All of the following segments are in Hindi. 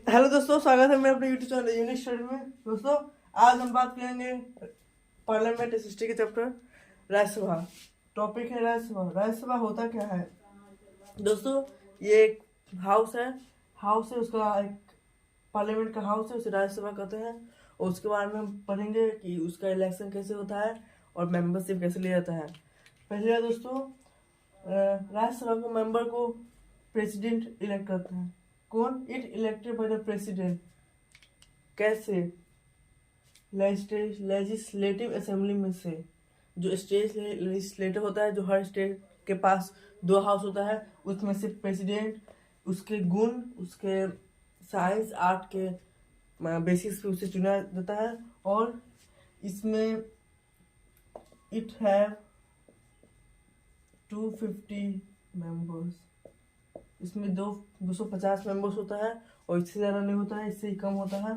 हेलो दोस्तों, स्वागत है मेरे अपने यूट्यूब चैनल यूनिक स्टडी में। दोस्तों, आज हम बात करेंगे पार्लियामेंट हिस्ट्री के चैप्टर राज्यसभा। टॉपिक है राज्यसभा। राज्यसभा होता क्या है दोस्तों? ये एक हाउस है। उसका एक पार्लियामेंट का हाउस है, उसे राज्यसभा कहते हैं। और उसके बारे में हम पढ़ेंगे कि उसका इलेक्शन कैसे होता है और मेंबरशिप कैसे लिया जाता है। पहले दोस्तों, राज्यसभा को मेंबर को प्रेसिडेंट इलेक्ट करते हैं। कौन? It elected by the president. कैसे? लेजिस्लेटिव असेंबली में से। जो स्टेट लेजिस्लेटिव होता है, जो हर स्टेट के पास 2 हाउस होता है, उसमें से प्रेसिडेंट उसके गुण, उसके साइंस आर्ट के बेसिस पे उसे चुना जाता है। और इसमें इट हैव 250 मेंबर्स। इसमें 250 मेंबर्स होता है और इससे ज़्यादा नहीं होता है, इससे ही कम होता है।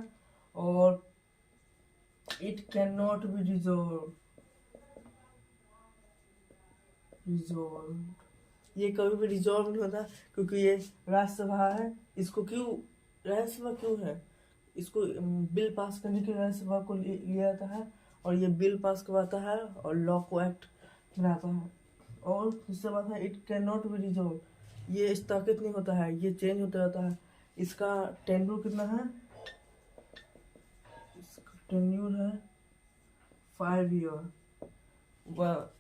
और it can not be resolve. ये कभी भी रिजॉल्व नहीं होता, क्योंकि ये राज्यसभा है। इसको क्यों राज्यसभा क्यों है? इसको बिल पास करने के लिए राज्यसभा को लिया जाता है, और ये बिल पास करवाता है और लॉ को एक्ट बनाता है। और दूसरी बात है, it can not be resolve. ये स्थगित नहीं होता है, ये चेंज होता रहता है। इसका टेन्यूर कितना है? इसका टेन्यूर है 5 ईयर।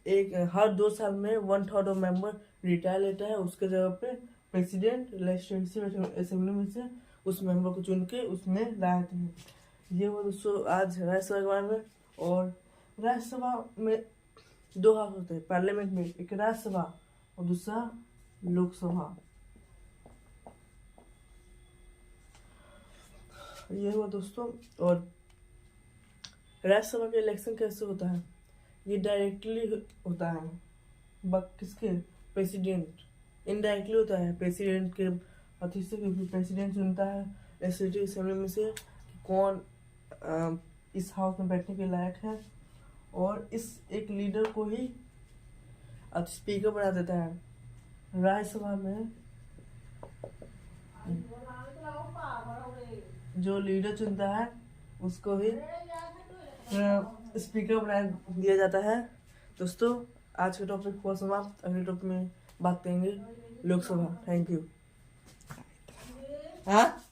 एक हर 2 साल में 1/3 ऑफ मेंबर रिटायर लेता है। उसके जगह पे प्रेसिडेंट लेजिस्लेटिव असेंबली में से उस मेंबर को चुन के उसमें लाते हैं। ये वो दोस्तों आज राज्यसभा के बारे में। और राज्यसभा में 2 हाउस होते हैं पार्लियामेंट में, एक राज्यसभा और दूसरा लोकसभा। ये हुआ दोस्तों। और राज्यसभा का इलेक्शन कैसे होता है? ये डायरेक्टली होता है। किसके? प्रेसिडेंट। इनडायरेक्टली होता है प्रेसिडेंट के अति से, क्योंकि प्रेसिडेंट चुनता है लेजिस्लेटिव असेंबली में से कि कौन इस हाउस में बैठने के लायक है। और इस एक लीडर को ही स्पीकर बना देता है। राज्यसभा में जो लीडर चुनता है उसको ही स्पीकर बना दिया जाता है। दोस्तों, आज का टॉपिक हुआ समाप्त। अगले टॉपिक में बात करेंगे लोकसभा। Thank you. हाँ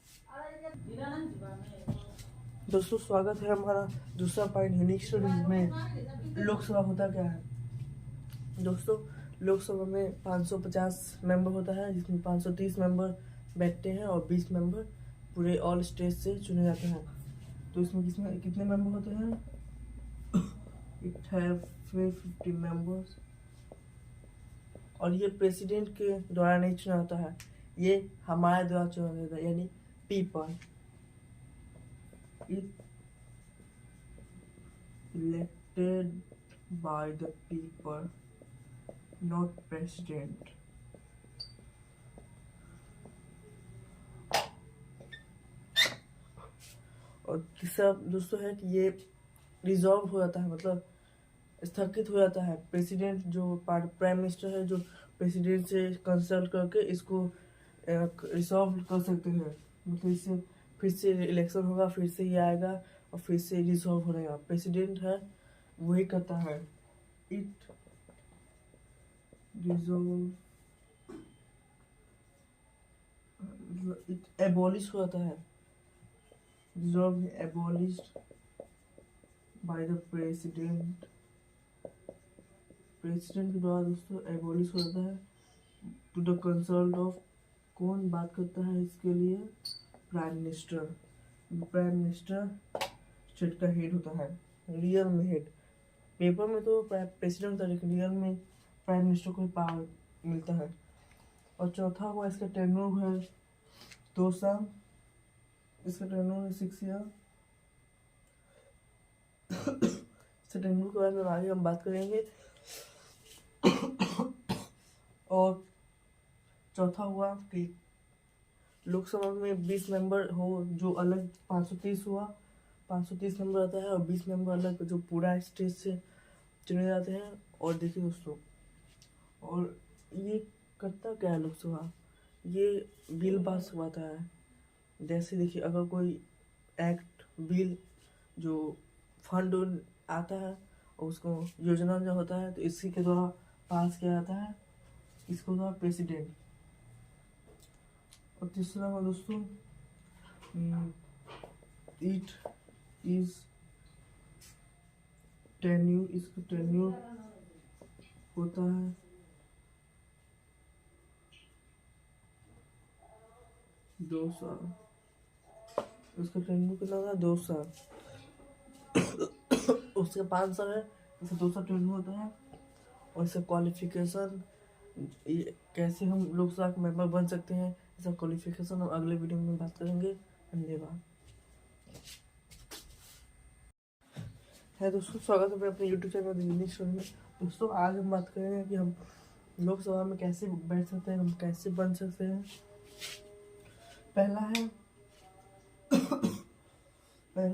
दोस्तों, स्वागत है हमारा दूसरा पॉइंट यूनिक स्टडी में। लोकसभा होता क्या है दोस्तों? लोकसभा में 550 मेंबर होता है, जिसमें 530 मेंबर बैठते हैं और 20 मेंबर पूरे ऑल स्टेट से चुने जाते हैं। तो इसमें कितने मेंबर होते हैं? It have 50 members. और ये प्रेसिडेंट के द्वारा नहीं चुना होता है, ये हमारे द्वारा चुना जाता है, यानी people. Elected by the people, not president. और तीसरा दोस्तों है कि ये रिजॉल्व हो जाता है, मतलब स्थगित हो जाता है। प्रेसिडेंट जो प्राइम मिनिस्टर है, जो प्रेसिडेंट से कंसल्ट करके इसको रिजॉल्व कर सकते हैं। मतलब इससे फिर से इलेक्शन होगा, फिर से ये आएगा और फिर से रिजॉल्व हो जाएगा। प्रेसिडेंट है वही करता है। इट रिजॉल्व, इट एबॉलिश हो जाता है। Resolve abolished by the president. President के द्वारा दोस्तों एबॉलिश हो जाता है टू द कंसल्ट ऑफ। कौन बात करता है इसके लिए? Prime minister. Prime minister state का हेड होता है, रियल में हेड। पेपर में तो प्रेसिडेंट होता है, लेकिन रियल में प्राइम मिनिस्टर को पावर मिलता है। और चौथा हुआ इसका टेन्योर है 2 साल। इसका टेन्योर है 6 ईयर। इसके टेन्योर के बारे में आगे हम बात करेंगे। और चौथा हुआ कि लोकसभा में 20 मेंबर हो, जो अलग 530 हुआ। 530 मेंबर आता है और 20 मेंबर अलग, जो पूरा स्टेट से चुने जाते हैं। और देखिए दोस्तों, और ये करता क्या है लोकसभा? ये बिल पास करवाता है। जैसे देखिए, अगर कोई एक्ट बिल जो फंड आता है और उसको योजना जो होता है तो इसी के द्वारा पास किया जाता है, इसको द्वारा प्रेसिडेंट। और तीसरा है दोस्तों, इट इज टेन्यूर, इसका टेन्यूर होता है 2 साल, उसका टेन्यूर कितना होता है 2 साल। उसके 5 साल है, इसका 2 साल टेन्यूर होता है। और इसका क्वालिफिकेशन, ये कैसे हम लोकसभा के मेंबर बन सकते हैं, इसका क्वालिफिकेशन हम अगले वीडियो में बात करेंगे। धन्यवाद। है दोस्तों, स्वागत है मैं अपने यूट्यूब चैनल दिनेश शर्मा में। दोस्तों, आज हम बात करेंगे कि हम लोकसभा में कैसे बैठ सकते हैं, हम कैसे बन सकते हैं। पहला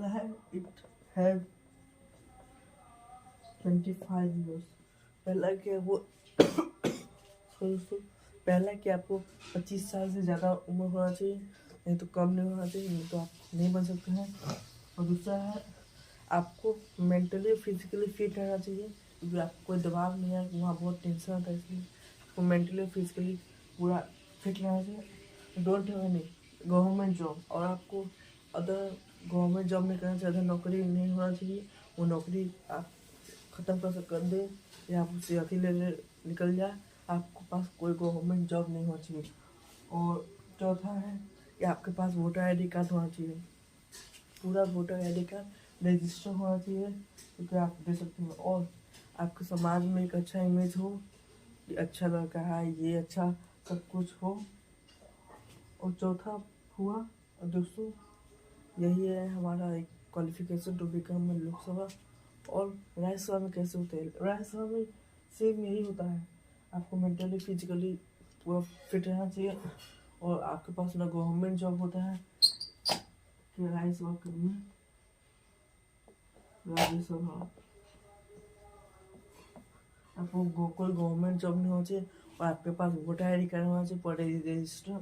है इट हैव 25 years। पहला क्या वो दोस्तों, पहला कि आपको 25 साल से ज़्यादा उम्र होना चाहिए, नहीं तो कम नहीं होना चाहिए, नहीं तो आप नहीं बन सकते हैं। और दूसरा है आपको मेंटली फिजिकली फिट रहना चाहिए, क्योंकि आपको कोई दबाव नहीं है, वहाँ बहुत टेंशन आता है, इसलिए आपको मेंटली फिजिकली पूरा फिट रहना चाहिए। Don't have any government job, और आपको अदर गवर्नमेंट जॉब नहीं करना चाहिए, अदर नौकरी नहीं होना चाहिए। वो नौकरी आप ख़त्म कर दे या आप उससे अति ले निकल जाए, आपको पास कोई गवर्नमेंट जॉब नहीं होना चाहिए। और चौथा है कि आपके पास वोटर आईडी कार्ड होना चाहिए, पूरा वोटर आईडी कार्ड रजिस्टर होना चाहिए, क्योंकि आप दे सकते हैं। और आपके समाज में एक अच्छा इमेज हो कि अच्छा लड़का है, ये अच्छा सब कुछ हो। और चौथा हुआ, और दोस्तों यही है हमारा एक क्वालिफिकेशन टू बिकम लोकसभा। और राज्यसभा में कैसे होते हैं, राज्यसभा में सेम यही होता है, आपको मेंटली फिजिकली पूरा फिट रहना चाहिए, और आपके पास ना गवर्नमेंट जॉब होता है कि राज्यसभा में राज्यसभा आपको कोई गवर्नमेंट जॉब नहीं होना चाहिए, और आपके पास वोटर आई डी कार्ड होना चाहिए, पर रजिस्टर।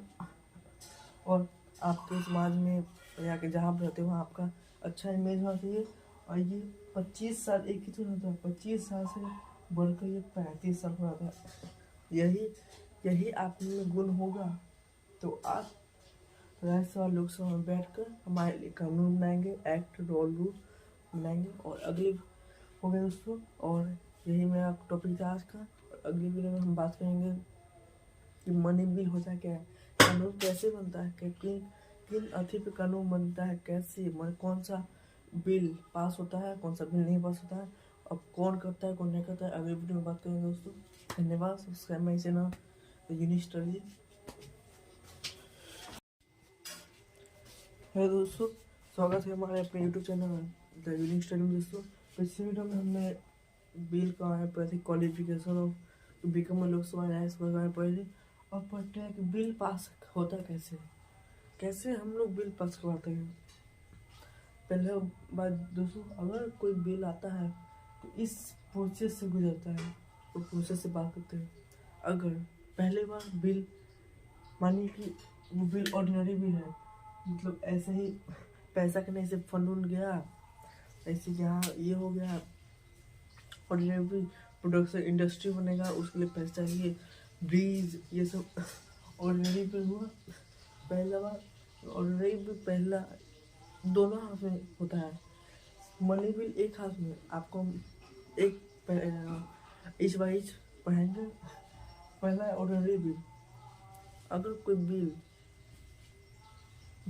और आपके समाज में या कि जहाँ पर रहते हो वहाँ आपका अच्छा इमेज होना चाहिए। और ये 25 साल एक ही तो होता है, 25 साल से बढ़कर ये 35 साल हो जाता है। यही आप में गुण होगा तो आप राज्यसभा लोकसभा में बैठकर हमारे लिए कानून बनाएंगे, एक्ट रूल बनाएंगे। और अगले हो गए दोस्तों, और यही मेरा टॉपिक था आज का। और अगली वीडियो में हम बात करेंगे कि मनी बिल होता क्या है, कानून कैसे बनता है, किन अथी पे कानून बनता है, कैसे कौन सा बिल पास होता है, कौन सा बिल नहीं पास होता है, अब कौन करता है कौन नहीं करता है, अगले वीडियो में बात करेंगे दोस्तों। धन्यवाद। Subscribe my channel unique study. है दोस्तों, स्वागत है हमारे अपने YouTube channel the unique study में। दोस्तों, पिछले वीडियो में हमने बिल का है पढ़े थे, qualification of become Lok Sabha Rajya Sabha में पढ़े थे, और पढ़ते हैं कि बिल पास होता कैसे हम लोग बिल पास करवाते हैं। पहले बात दोस्तों, अगर कोई बिल आता है तो इस प्रोसेस से गुजरता है, तो प्रोसेस से बात करते हैं। अगर पहले बार बिल, मानिए कि वो बिल ऑर्डिनरी बिल है, मतलब ऐसे ही पैसा के नहीं से फंड उन गया, ऐसे यहाँ ये हो गया, ऑर्डिनरी बिल प्रोडक्शन इंडस्ट्री बनेगा, उसके लिए पैसा चाहिए, ब्रिज ये सब ऑर्डिनरी बिल हुआ। पहला बार ऑर्डिनरी बिल पहला दोनों हाथ में होता है, मनी बिल एक हाथ में, आपको एक इच बाई इच पढ़ेंगे। पहला है ऑर्डिनरी बिल, अगर कोई बिल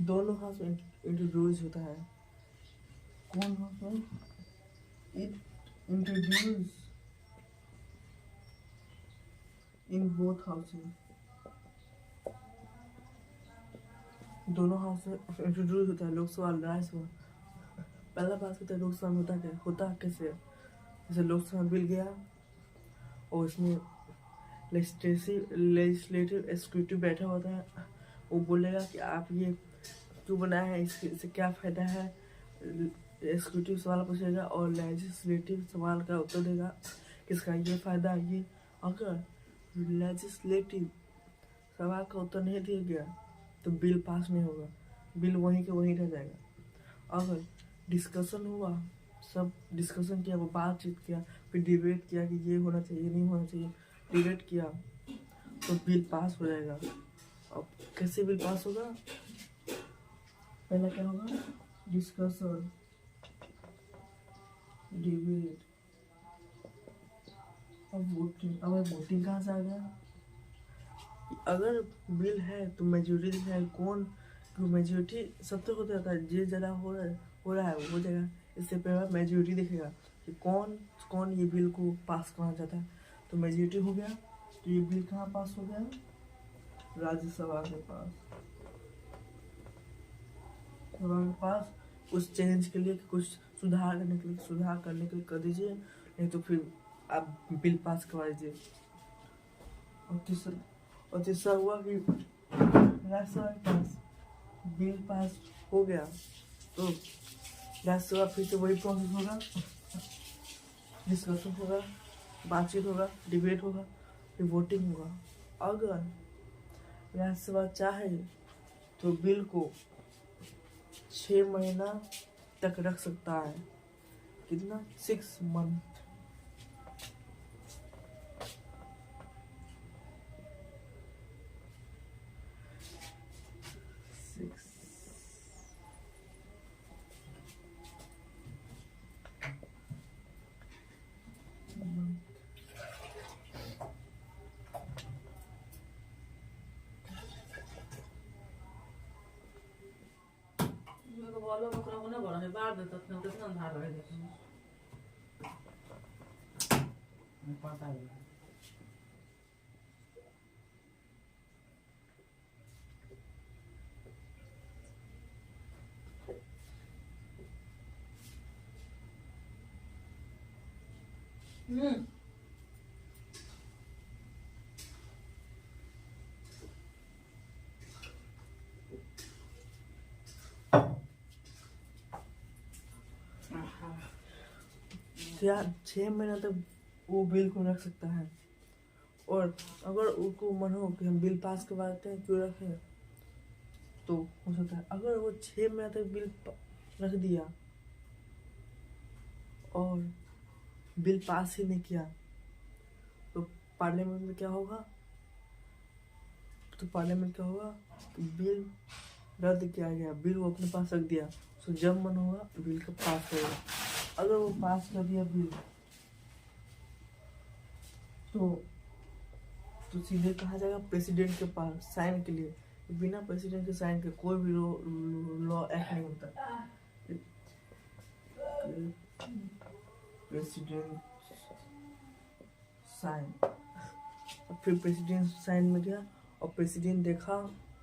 दोनों हाथ में इंट्रोड्यूस होता है, कौन हाथ में it introduce in both house में, दोनों हाउस में इंट्रोड्यूस होता है लोकसभा राज्यसभा। पहला बात करते हैं लोकसभा में होता कैसे, जैसे लोकसभा बिल गया और उसमें लेजिस्लेटिव एग्जीक्यूटिव बैठा होता है, वो बोलेगा कि आप ये क्यों बनाया है, इससे क्या फ़ायदा है। एग्जीक्यूटिव सवाल पूछेगा और लेजिस्लेटिव सवाल का उत्तर देगा, किसका ये फ़ायदा है ये। अगर लेजिस्लेटिव सवाल का उत्तर नहीं दिया गया तो बिल पास नहीं होगा। बिल वहीं के वहीं रह जाएगा। अगर डिस्कशन हुआ, सब डिस्कशन किया, वो बातचीत किया, फिर डिबेट किया कि ये होना चाहिए नहीं होना चाहिए, डिबेट किया, तो बिल पास हो जाएगा। अब कैसे बिल पास होगा? पहला क्या होगा? डिस्कशन, डिबेट, अब वोटिंग। अब वोटिंग कहाँ से आ गया? अगर बिल है तो मेजोरिटी है, कौन मेजोरिटी सब तो होता रहता है, जे ज़्यादा हो रहा है वो जगह, इससे पहले मेजोरिटी दिखेगा कि कौन कौन ये बिल को पास करना चाहता है। तो मेजोरिटी हो गया, तो ये बिल कहाँ पास हो गया? राज्यसभा के पास। सभा के पास कुछ चेंज के लिए, कुछ सुधार करने के लिए कर दीजिए, नहीं तो फिर आप बिल पास करवा दीजिए। और तीसरा हुआ कि राज्यसभा के पास बिल पास हो गया, तो राज्यसभा फिर से वही प्रोसेस होगा, डिस्कशन होगा, बातचीत होगा, डिबेट होगा, फिर वोटिंग होगा। अगर राज्यसभा चाहे तो बिल को 6 महीना तक रख सकता है। कितना? 6 मंथ। यार 6 महीना तक वो बिल को रख सकता है। और अगर उनको मन हो कि हम बिल पास करवाते हैं, क्यों रखें, तो हो सकता है। अगर वो 6 महीना तक बिल रख दिया और बिल पास ही नहीं किया, तो पार्लियामेंट में क्या होगा? तो बिल रद्द किया गया, बिल वो अपने पास रख दिया, तो जब मन होगा बिल का पास होगा। अगर वो पास कर दिया बिल, तो सीधे कहा जाएगा प्रेसिडेंट के पास साइन के लिए। बिना प्रेसिडेंट के साइन के कोई भी लॉ एक्ट नहीं होता। प्रेसिडेंट साइन, फिर प्रेसिडेंट साइन में गया और प्रेसिडेंट देखा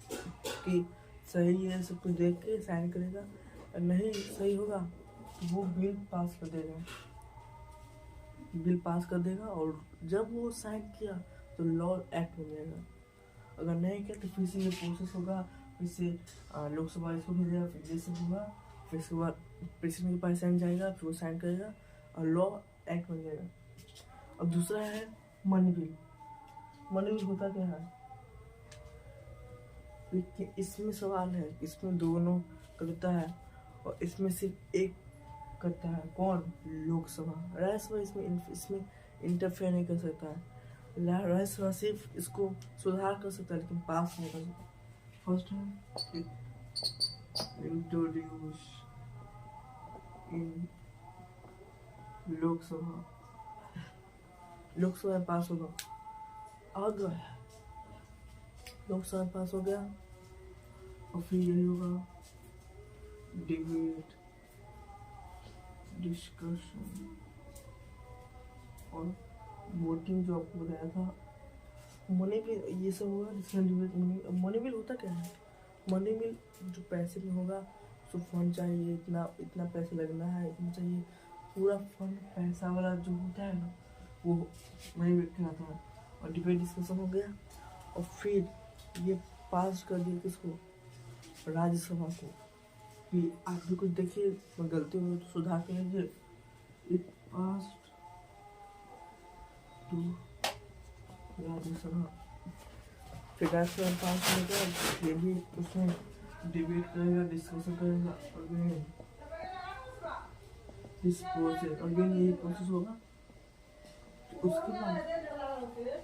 कि सही है, सब कुछ देख के साइन करेगा, और नहीं सही होगा तो वो बिल पास कर देगा, और जब वो साइन किया तो लॉ एक्ट हो जाएगा। अगर नहीं किया तो फिर से ये प्रोसेस होगा, फिर से लोकसभा इसको भेजेगा, फिर जैसे होगा, फिर उसके बाद प्रेसिडेंट के पास साइन जाएगा, फिर वो साइन करेगा और लॉ एक्ट बन जाएगा। अब दूसरा है मनी बिल। मनी बिल होता क्या है? लेकिन इसमें सवाल है, इसमें दोनों करता है और इसमें सिर्फ एक करता है। कौन? लोकसभा। राज्यसभा इसमें इंटरफेयर नहीं कर सकता है। राज्यसभा सिर्फ इसको सुधार कर सकता है, लेकिन पास नहीं कर सकता। फर्स्ट है इंट्रोड्यूस इन लोकसभा में पास होगा। अगर लोकसभा में पास हो गया और फिर यही होगा डिबेट, डिस्कशन और वोटिंग, जो आपको बताया था। मनी बिल ये सब होगा जिसमें डिबेट। मनी बिल होता क्या है? मनी बिल जो पैसे में होगा, तो फंड चाहिए, इतना पैसा लगना है, इतना चाहिए, पूरा फंड पैसा वाला जो होता है ना, वो मनी बिल कहलाता है। और डिबेट डिस्कशन हो गया और फिर ये पास कर दिया किसको? राज्यसभा को। कि आप भी कुछ देखिए, गलती हो तो सुधार कर लीजिए। इट पास टू राज्यसभा, फिर राज्यसभा पास हो गया, ये भी उसमें डिबेट करेगा, डिस्कशन करेगा, अगेन दिस प्रोसेस, अगेन यही प्रोसेस होगा। उसके बाद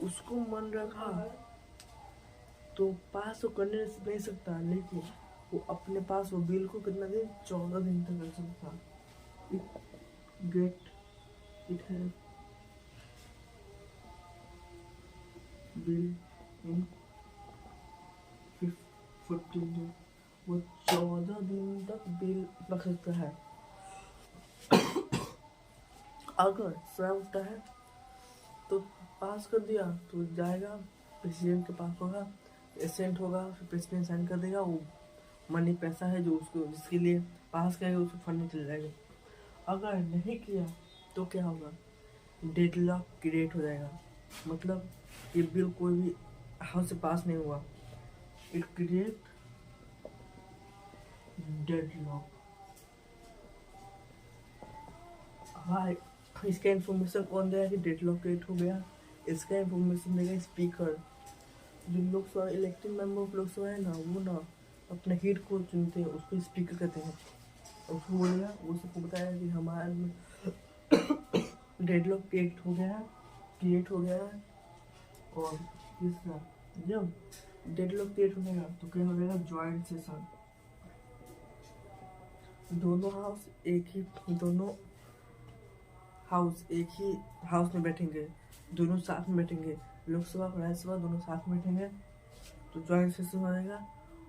उसको मन रखा तो पास तो करने नहीं सकता, लेकिन वो अपने पास वो बिल को कितना दिन, 14 दिन तक रख सकता। गेट इट है बिल इन 14 दिन, वो 14 दिन तक बिल रख सकता है। अगर स्वयं उठता है तो पास कर दिया तो जाएगा प्रेसिडेंट के पास, होगा एसेंट होगा, फिर प्रेसिडेंट साइन कर देगा। वो मनी पैसा है जो उसको जिसके लिए पास करेगा उसको फंड में चल जाएगा। अगर नहीं किया तो क्या होगा, डेडलॉक क्रिएट हो जाएगा। मतलब ये बिल कोई भी हाउस से पास नहीं हुआ, इट क्रिएट डेडलॉक। हाँ, इसका इन्फॉर्मेशन कौन देगा कि डेडलॉक क्रिएट हो गया, इसका इन्फॉर्मेशन देगा स्पीकर। जो Lok Sabha elected member of Lok Sabha है ना, वो ना अपने हेड को चुनते हैं, उसको स्पीकर कहते हैं। उसको बोलेगा, वो सबको बताया कि हमारे में डेडलॉक क्रिएट हो गया है। और तीसरा, जब डेडलॉक क्रिएट हो गया तो क्या हो जाएगा, ज्वाइंट सेशन। दोनों हाउस एक ही हाउस में बैठेंगे, दोनों साथ में बैठेंगे, लोकसभा और राज्यसभा दोनों साथ में बैठेंगे तो ज्वाइंट सेशन हो जाएगा।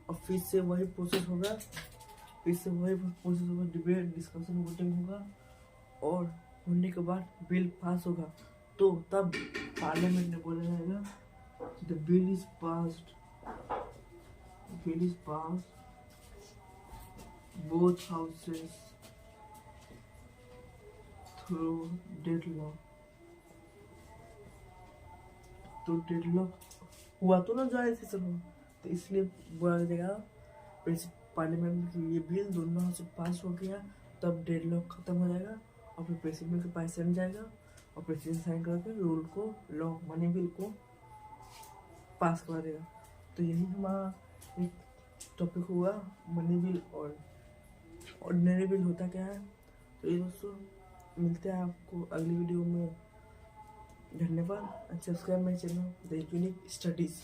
और फिर से वही प्रोसेस होगा, डिबेट, डिस्कशन, वोटिंग होगा। और होने के बाद बिल पास होगा तो तब पार्लियामेंट ने बोला जाएगा the bill is passed both houses through deadlock. तो डेडलॉक हुआ तो ना ज्वाइंट सेशन हो, तो इसलिए बोला जाएगा पार्लियामेंट की ये बिल दोनों हाउस से पास हो गया, तब डेडलॉक खत्म हो जाएगा। और फिर प्रेसिडेंट के पास सेंड जाएगा और प्रेसिडेंट साइन करके रूल को, लॉ, मनी बिल को पास करवा देगा। तो यही हमारा एक टॉपिक हुआ, मनी बिल और ऑर्डिनरी बिल होता क्या है। तो ये दोस्तों, मिलते हैं आपको अगली वीडियो में। धन्यवाद। Subscribe my channel the unique studies.